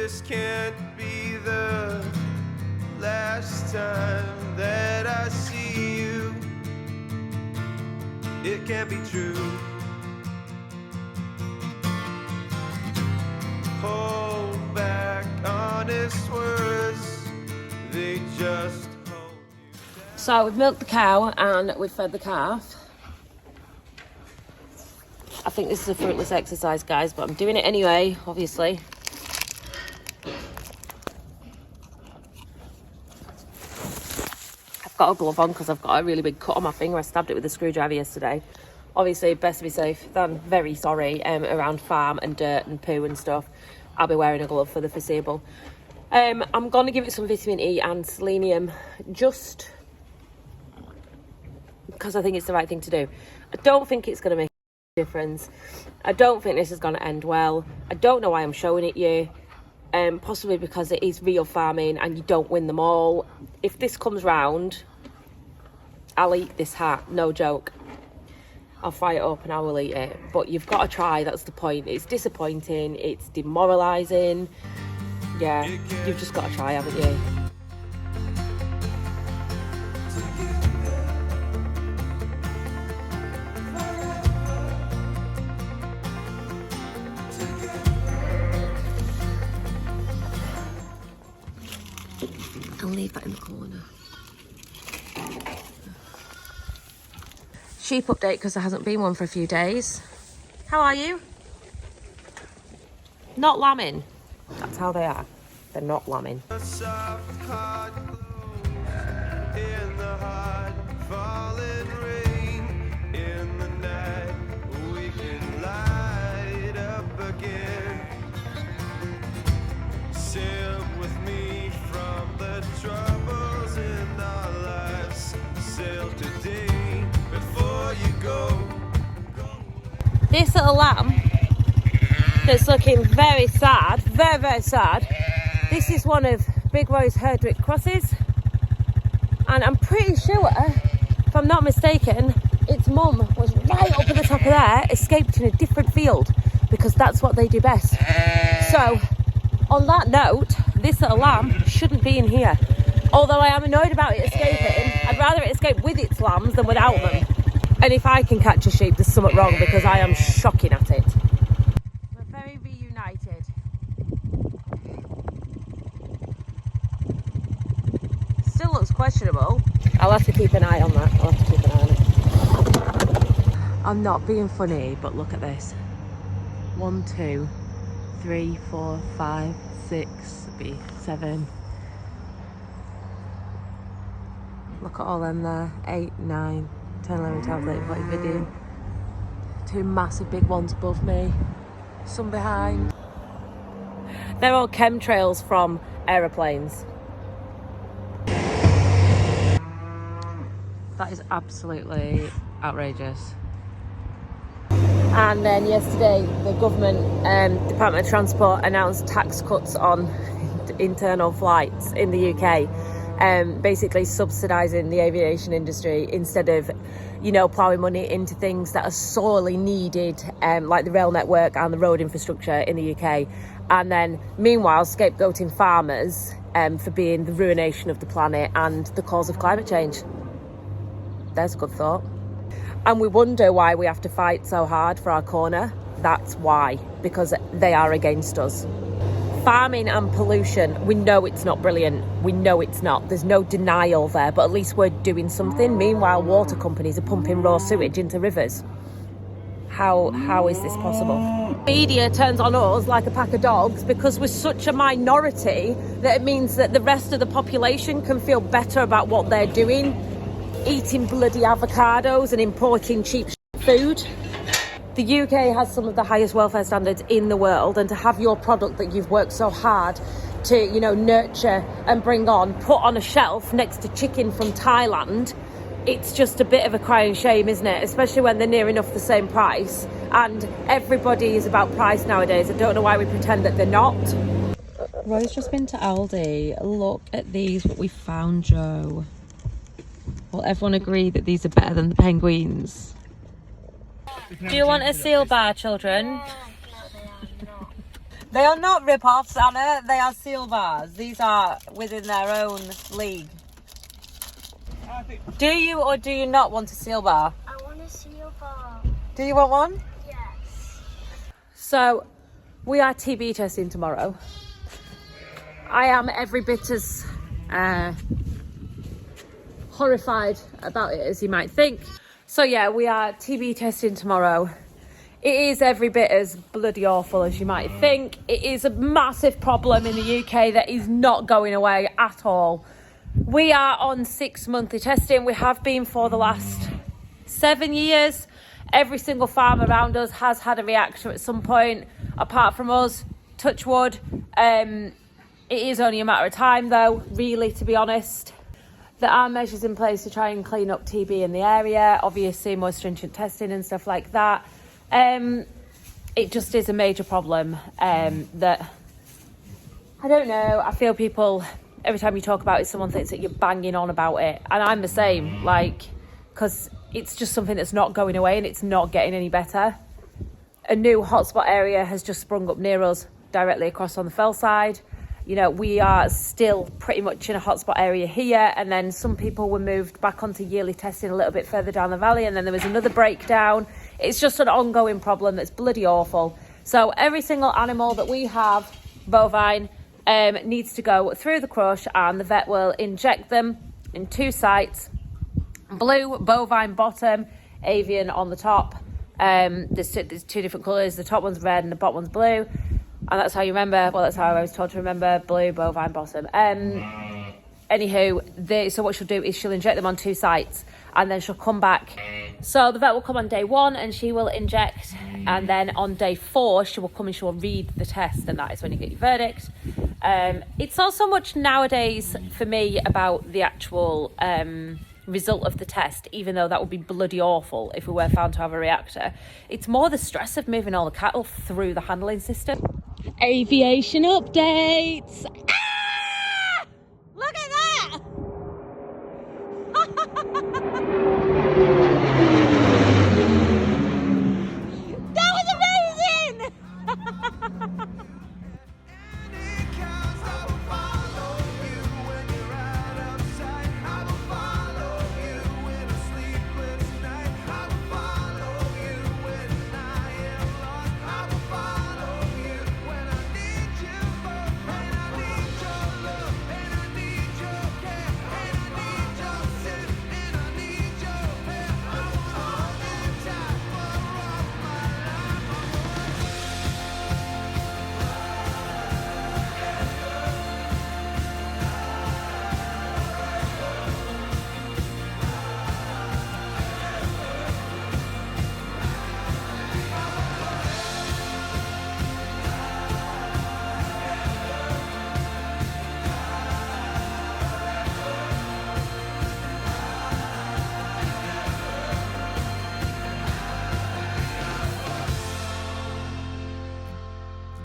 this can't be the last time that I see you. It can't be true. Hold back honest words, they just hold you down. So we've milked the cow and we've fed the calf. I think this is a fruitless exercise, guys, but I'm doing it anyway, obviously. I've got a glove on because I've got a really big cut on my finger. I stabbed it with a screwdriver yesterday. Obviously, best to be safe than very sorry around farm and dirt and poo and stuff. I'll be wearing a glove for the foreseeable. I'm going to give it some vitamin E and selenium just because I think it's the right thing to do. I don't think it's going to make a difference. I don't think this is going to end well. I don't know why I'm showing it you. Possibly because it is real farming and you don't win them all. If this comes round, I'll eat this hat, no joke. I'll fry it up and I will eat it. But you've got to try, that's the point. It's disappointing, it's demoralising. Yeah, you've just got to try, haven't you? I'll leave that in the corner. Sheep update because there hasn't been one for a few days. How are you? Not lambing. That's how they are. They're not lambing. This little lamb that's looking very sad, very, very sad. This is one of Big Rose Herdwick crosses. And I'm pretty sure, if I'm not mistaken, its mum was right up at the top of there, escaped in a different field, because that's what they do best. So, on that note, this little lamb shouldn't be in here. Although I am annoyed about it escaping, I'd rather it escape with its lambs than without them. And if I can catch a sheep, there's something wrong because I am shocking at it. We're very reunited. Still looks questionable. I'll have to keep an eye on that. I'll have to keep an eye on it. I'm not being funny, but look at this. 1, 2, 3, 4, 5, 6, 7. Look at all them there. 8, 9, 10, 11, 12, 13, 14, 15. 2 massive big ones above me. Some behind. They're all chemtrails from aeroplanes. That is absolutely outrageous. And then yesterday, the government, Department of Transport, announced tax cuts on internal flights in the UK. Basically subsidising the aviation industry instead of, you know, ploughing money into things that are sorely needed, like the rail network and the road infrastructure in the UK. And then, meanwhile, scapegoating farmers for being the ruination of the planet and the cause of climate change. There's a good thought. And we wonder why we have to fight so hard for our corner. That's why, because they are against us. Farming and pollution, we know it's not brilliant. We know it's not. There's no denial there, but at least we're doing something. Meanwhile, water companies are pumping raw sewage into rivers. How is this possible? Media turns on us like a pack of dogs because we're such a minority that it means that the rest of the population can feel better about what they're doing, eating bloody avocados and importing cheap food. The UK has some of the highest welfare standards in the world, and to have your product that you've worked so hard to, you know, nurture and bring on, put on a shelf next to chicken from Thailand, it's just a bit of a crying shame, isn't it? Especially when they're near enough the same price. And everybody is about price nowadays. I don't know why we pretend that they're not. Roy's just been to Aldi. Look at these, what we found, Joe. Will everyone agree that these are better than the penguins? Do you want a seal bar, children? They are not rip-offs, Anna. They are seal bars. These are within their own league. Do you or do you not want a seal bar? I want a seal bar. Do you want one? Yes. So, we are TB testing tomorrow. I am every bit as horrified about it as you might think. So yeah, we are TB testing tomorrow. It is every bit as bloody awful as you might think. It is a massive problem in the UK that is not going away at all. We are on 6 monthly testing. We have been for the last 7 years. Every single farm around us has had a reactor at some point, apart from us, touch wood. It is only a matter of time though, really, to be honest. There are measures in place to try and clean up TB in the area, obviously more stringent testing and stuff like that. It just is a major problem that, I don't know, I feel people, every time you talk about it, someone thinks that you're banging on about it. And I'm the same, like, because it's just something that's not going away and it's not getting any better. A new hotspot area has just sprung up near us, directly across on the fell side. You know, we are still pretty much in a hotspot area here, and then some people were moved back onto yearly testing a little bit further down the valley, and then there was another breakdown. It's just an ongoing problem that's bloody awful. So every single animal that we have, bovine, needs to go through the crush, and the vet will inject them in 2 sites. Blue, bovine bottom, avian on the top. There's 2 different colours. The top one's red and the bottom one's blue. And that's how you remember, well, that's how I was told to remember, blue, bovine, bottom. Anywho, so what she'll do is she'll inject them on 2 sites and then she'll come back. So the vet will come on day 1 and she will inject, and then on day 4 she will come and she will read the test, and that is when you get your verdict. It's not so much nowadays for me about the actual result of the test, even though that would be bloody awful if we were found to have a reactor. It's more the stress of moving all the cattle through the handling system. Aviation updates. Ah! Look at that!